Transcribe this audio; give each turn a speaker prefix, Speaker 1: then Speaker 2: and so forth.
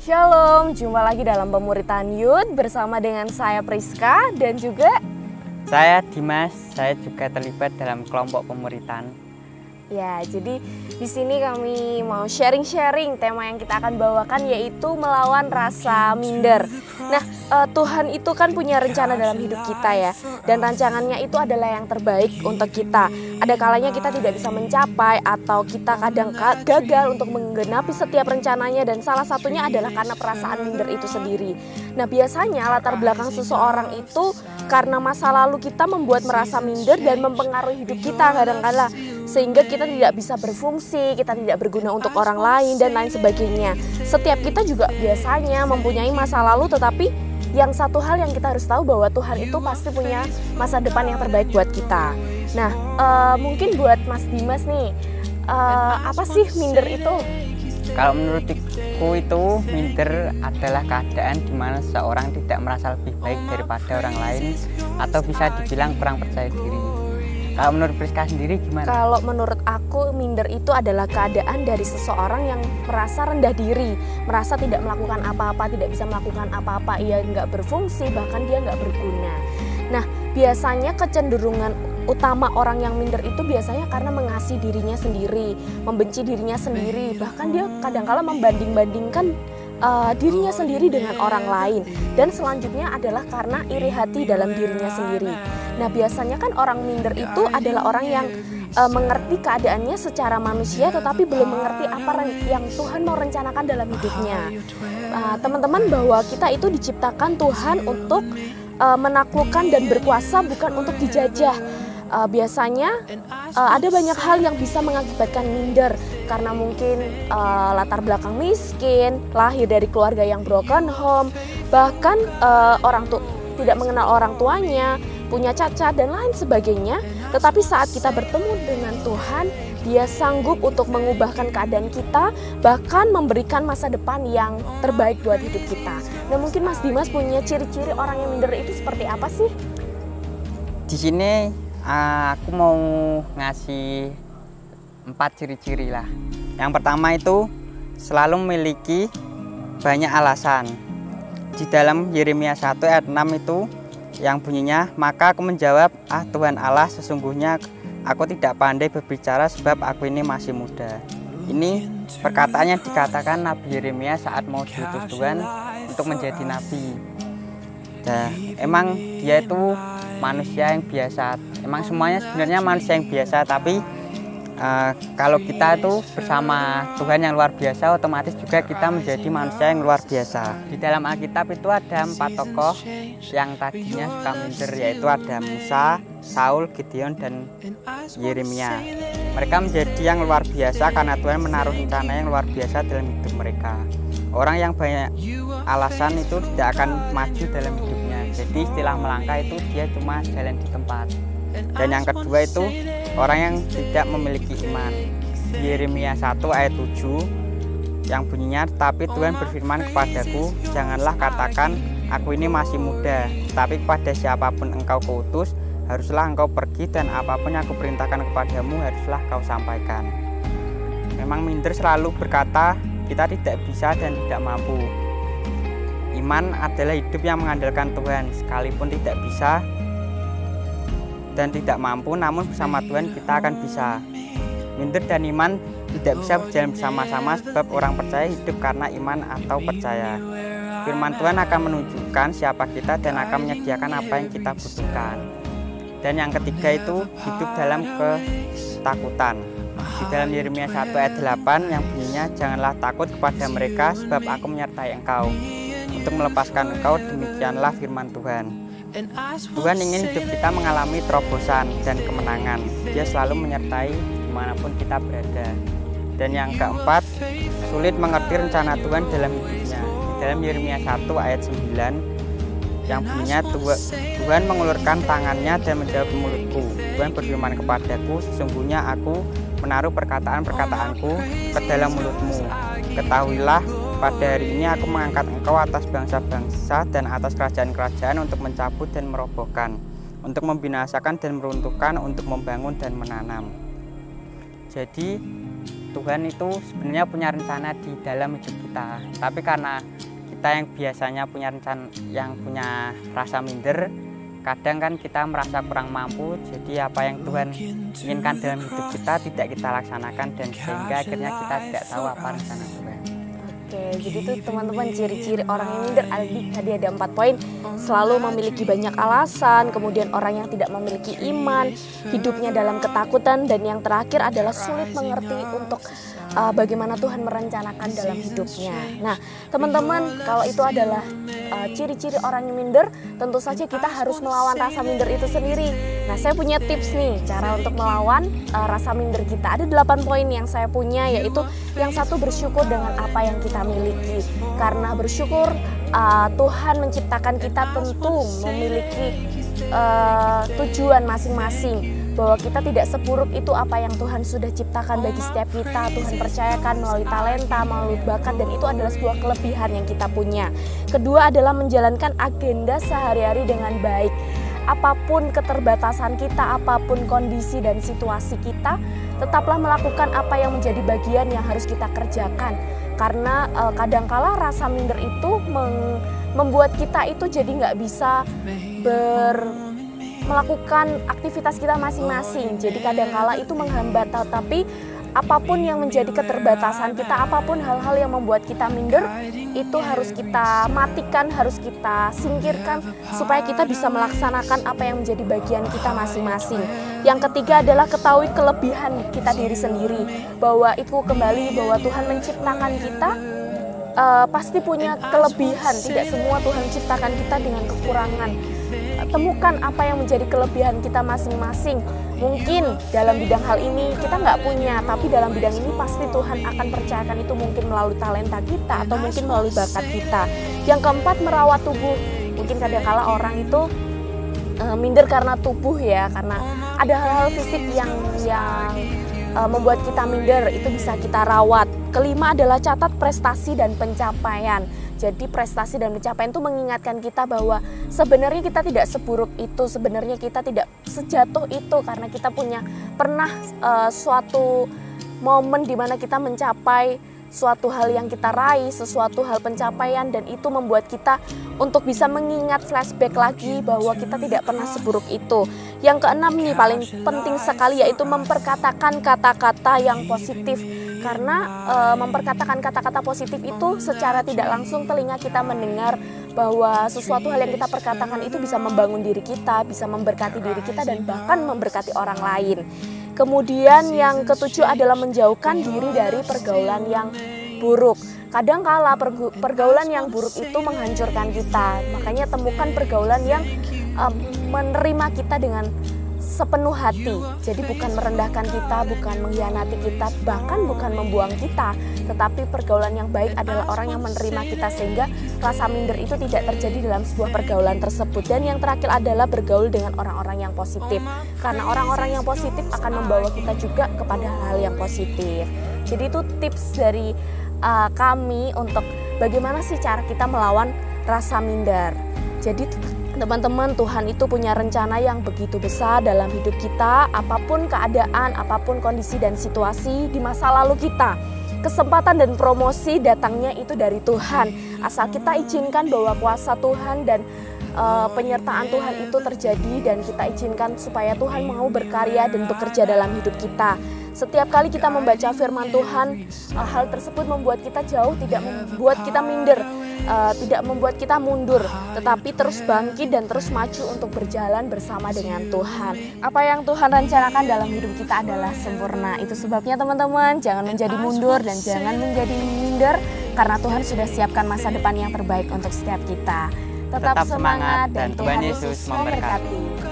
Speaker 1: Shalom, jumpa lagi dalam Pemuritan Youth bersama dengan saya Priska dan juga
Speaker 2: saya Dimas. Saya juga terlibat dalam kelompok pemuritan.
Speaker 1: ya, jadi di sini kami mau sharing-sharing tema yang kita akan bawakan yaitu melawan rasa minder. Nah, Tuhan itu kan punya rencana dalam hidup kita ya, dan rancangannya itu adalah yang terbaik untuk kita. Ada kalanya kita tidak bisa mencapai atau kita kadang gagal untuk menggenapi setiap rencananya, dan salah satunya adalah karena perasaan minder itu sendiri. Nah, biasanya latar belakang seseorang itu karena masa lalu kita membuat merasa minder dan mempengaruhi hidup kita kadang-kala, sehingga kita tidak bisa berfungsi, kita tidak berguna untuk orang lain dan lain sebagainya. Setiap kita juga biasanya mempunyai masa lalu, tetapi yang satu hal yang kita harus tahu bahwa Tuhan itu pasti punya masa depan yang terbaik buat kita. Nah, mungkin buat Mas Dimas nih, apa sih minder itu?
Speaker 2: Kalau menurutku itu minder adalah keadaan di mana seseorang tidak merasa lebih baik daripada orang lain atau bisa dibilang kurang percaya diri. Kalau menurut Priska sendiri gimana?
Speaker 1: Kalau menurut aku minder itu adalah keadaan dari seseorang yang merasa rendah diri, merasa tidak melakukan apa-apa, tidak bisa melakukan apa-apa, ia nggak berfungsi, bahkan dia nggak berguna. Nah, biasanya kecenderungan utama orang yang minder itu biasanya karena mengasihi dirinya sendiri, membenci dirinya sendiri, bahkan dia kadang-kala membanding-bandingkan dirinya sendiri dengan orang lain. Dan selanjutnya adalah karena iri hati dalam dirinya sendiri. Nah, biasanya kan orang minder itu adalah orang yang mengerti keadaannya secara manusia, tetapi belum mengerti apa yang Tuhan mau rencanakan dalam hidupnya. Teman-teman, bahwa kita itu diciptakan Tuhan untuk menaklukkan dan berkuasa, bukan untuk dijajah. Biasanya ada banyak hal yang bisa mengakibatkan minder, karena mungkin latar belakang miskin, lahir dari keluarga yang broken home, bahkan tidak mengenal orang tuanya, punya cacat dan lain sebagainya. Tetapi saat kita bertemu dengan Tuhan, Dia sanggup untuk mengubahkan keadaan kita, bahkan memberikan masa depan yang terbaik buat hidup kita. Nah, mungkin Mas Dimas punya ciri-ciri orang yang minder itu seperti apa sih?
Speaker 2: Di sini aku mau ngasih 4 ciri-ciri lah. Yang pertama itu selalu memiliki banyak alasan. Di dalam Yeremia 1 ayat 6 itu yang bunyinya, maka aku menjawab, Tuhan Allah, sesungguhnya aku tidak pandai berbicara sebab aku ini masih muda. Ini perkataan yang dikatakan Nabi Yeremia saat mau diutus Tuhan untuk menjadi nabi. Nah, emang dia itu manusia yang biasa. Emang semuanya sebenarnya manusia yang biasa, tapi kalau kita itu bersama Tuhan yang luar biasa, otomatis juga kita menjadi manusia yang luar biasa. Di dalam Alkitab itu ada 4 tokoh yang tadinya suka minder, yaitu ada Musa, Saul, Gideon, dan Yeremia. Mereka menjadi yang luar biasa karena Tuhan menaruh rencana yang luar biasa dalam hidup mereka. Orang yang banyak alasan itu tidak akan maju dalam hidupnya. Jadi istilah melangkah itu dia cuma jalan di tempat. Dan yang kedua itu orang yang tidak memiliki iman. Yeremia 1 ayat 7 yang bunyinya, tapi Tuhan berfirman kepadaku, janganlah katakan aku ini masih muda, tapi kepada siapapun engkau kuutus, haruslah engkau pergi, dan apapun yang aku perintahkan kepadamu haruslah kau sampaikan. Memang minder selalu berkata kita tidak bisa dan tidak mampu. Iman adalah hidup yang mengandalkan Tuhan, sekalipun tidak bisa dan tidak mampu, namun bersama Tuhan kita akan bisa. Minder dan iman tidak bisa berjalan bersama-sama, sebab orang percaya hidup karena iman atau percaya. Firman Tuhan akan menunjukkan siapa kita dan akan menyediakan apa yang kita butuhkan. Dan yang ketiga itu hidup dalam ketakutan. Di dalam Yeremia 1 ayat 8 yang bunyinya, janganlah takut kepada mereka, sebab aku menyertai engkau untuk melepaskan engkau, demikianlah firman Tuhan. Tuhan ingin hidup kita mengalami terobosan dan kemenangan. Dia selalu menyertai dimanapun kita berada. Dan yang keempat, sulit mengerti rencana Tuhan dalam hidupnya. Di dalam Yeremia 1 ayat 9 yang bunyinya, Tuhan mengulurkan tangannya dan menjawab mulutku. Tuhan berfirman kepadaku, sesungguhnya aku menaruh perkataan-perkataanku ke dalam mulutmu. Ketahuilah, pada hari ini aku mengangkat engkau atas bangsa-bangsa dan atas kerajaan-kerajaan untuk mencabut dan merobohkan, untuk membinasakan dan meruntuhkan, untuk membangun dan menanam. Jadi Tuhan itu sebenarnya punya rencana di dalam hidup kita. Tapi karena kita yang biasanya punya rencana, yang punya rasa minder, kadang kan kita merasa kurang mampu, jadi apa yang Tuhan inginkan dalam hidup kita tidak kita laksanakan, dan sehingga akhirnya kita tidak tahu apa rencana Tuhan.
Speaker 1: Oke, jadi itu teman-teman ciri-ciri orang yang minder. Tadi ada 4 poin. Selalu memiliki banyak alasan, kemudian orang yang tidak memiliki iman, hidupnya dalam ketakutan, dan yang terakhir adalah sulit mengerti untuk bagaimana Tuhan merencanakan dalam hidupnya. Nah, teman-teman, kalau itu adalah ciri-ciri orang yang minder, tentu saja kita harus melawan rasa minder itu sendiri. Nah, saya punya tips nih, cara untuk melawan rasa minder kita. Ada 8 poin yang saya punya, yaitu yang satu, bersyukur dengan apa yang kita miliki. Karena bersyukur, Tuhan menciptakan kita tentu memiliki tujuan masing-masing, bahwa kita tidak seburuk itu apa yang Tuhan sudah ciptakan bagi setiap kita. Tuhan percayakan melalui talenta, melalui bakat, dan itu adalah sebuah kelebihan yang kita punya. Kedua adalah menjalankan agenda sehari-hari dengan baik. Apapun keterbatasan kita, apapun kondisi dan situasi kita, tetaplah melakukan apa yang menjadi bagian yang harus kita kerjakan. Karena kadangkala rasa minder itu membuat kita itu jadi nggak bisa melakukan aktivitas kita masing-masing. Jadi kadangkala itu menghambat, tetapi apapun yang menjadi keterbatasan kita, apapun hal-hal yang membuat kita minder, itu harus kita matikan, harus kita singkirkan supaya kita bisa melaksanakan apa yang menjadi bagian kita masing-masing. Yang ketiga adalah ketahui kelebihan kita diri sendiri, bahwa itu kembali bahwa Tuhan menciptakan kita pasti punya kelebihan. Tidak semua Tuhan ciptakan kita dengan kekurangan. Temukan apa yang menjadi kelebihan kita masing-masing. Mungkin dalam bidang hal ini kita nggak punya, tapi dalam bidang ini pasti Tuhan akan percayakan itu, mungkin melalui talenta kita atau mungkin melalui bakat kita. Yang keempat, merawat tubuh. Mungkin kadang-kala orang itu minder karena tubuh ya, karena ada hal-hal fisik yang membuat kita minder, itu bisa kita rawat. Kelima adalah catat prestasi dan pencapaian. Jadi prestasi dan pencapaian itu mengingatkan kita bahwa sebenarnya kita tidak seburuk itu, sebenarnya kita tidak sejatuh itu, karena kita pernah suatu momen di mana kita mencapai suatu hal yang kita raih, sesuatu hal pencapaian, dan itu membuat kita untuk bisa mengingat flashback lagi bahwa kita tidak pernah seburuk itu. Yang keenam nih paling penting sekali, yaitu memperkatakan kata-kata yang positif. Karena memperkatakan kata-kata positif itu secara tidak langsung telinga kita mendengar bahwa sesuatu hal yang kita perkatakan itu bisa membangun diri kita, bisa memberkati diri kita, dan bahkan memberkati orang lain. Kemudian yang ketujuh adalah menjauhkan diri dari pergaulan yang buruk. Kadangkala pergaulan yang buruk itu menghancurkan kita. Makanya temukan pergaulan yang menerima kita dengan sepenuh hati. Jadi bukan merendahkan kita, bukan mengkhianati kita, bahkan bukan membuang kita, tetapi pergaulan yang baik adalah orang yang menerima kita, sehingga rasa minder itu tidak terjadi dalam sebuah pergaulan tersebut. Dan yang terakhir adalah bergaul dengan orang-orang yang positif, karena orang-orang yang positif akan membawa kita juga kepada hal yang positif. Jadi itu tips dari kami untuk bagaimana sih cara kita melawan rasa minder. Jadi teman-teman, Tuhan itu punya rencana yang begitu besar dalam hidup kita, apapun keadaan, apapun kondisi dan situasi di masa lalu kita. Kesempatan dan promosi datangnya itu dari Tuhan, asal kita izinkan bahwa kuasa Tuhan dan penyertaan Tuhan itu terjadi, dan kita izinkan supaya Tuhan mau berkarya dan bekerja dalam hidup kita. Setiap kali kita membaca firman Tuhan, hal tersebut membuat kita jauh, tidak membuat kita minder, tidak membuat kita mundur, tetapi terus bangkit dan terus maju untuk berjalan bersama dengan Tuhan. Apa yang Tuhan rencanakan dalam hidup kita adalah sempurna. Itu sebabnya teman-teman, jangan menjadi mundur dan jangan menjadi minder, karena Tuhan sudah siapkan masa depan yang terbaik untuk setiap kita. Tetap semangat dan Tuhan Yesus memberkati.